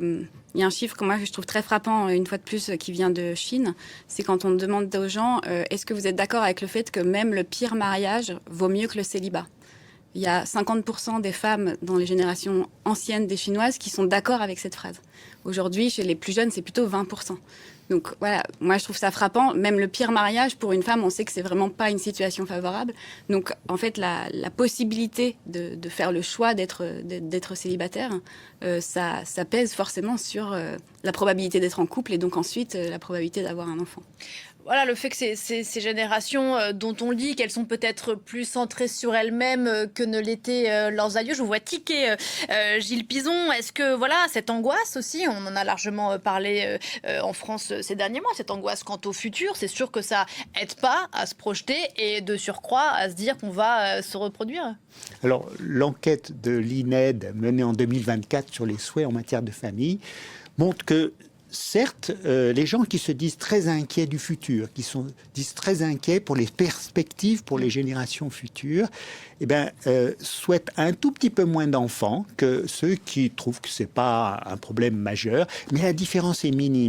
Il y a un chiffre que moi je trouve très frappant, une fois de plus, qui vient de Chine. C'est quand on demande aux gens, est-ce que vous êtes d'accord avec le fait que même le pire mariage vaut mieux que le célibat? Il y a 50% des femmes dans les générations anciennes des Chinoises qui sont d'accord avec cette phrase. Aujourd'hui, chez les plus jeunes, c'est plutôt 20%. Donc voilà, moi je trouve ça frappant. Même le pire mariage, pour une femme, on sait que c'est vraiment pas une situation favorable. Donc en fait, la possibilité de faire le choix d'être célibataire, ça pèse forcément sur la probabilité d'être en couple et donc ensuite la probabilité d'avoir un enfant. Voilà, le fait que ces générations dont on dit qu'elles sont peut-être plus centrées sur elles-mêmes que ne l'étaient leurs aïeux. Je vous vois tiquer, Gilles Pizon. Est-ce que, voilà, cette angoisse aussi, on en a largement parlé en France ces derniers mois, cette angoisse quant au futur, c'est sûr que ça aide pas à se projeter et de surcroît à se dire qu'on va se reproduire. Alors, l'enquête de l'INED menée en 2024 sur les souhaits en matière de famille montre que certes, les gens qui se disent très inquiets du futur, disent très inquiets pour les perspectives pour les générations futures, souhaitent un tout petit peu moins d'enfants que ceux qui trouvent que c'est pas un problème majeur, mais la différence est minime.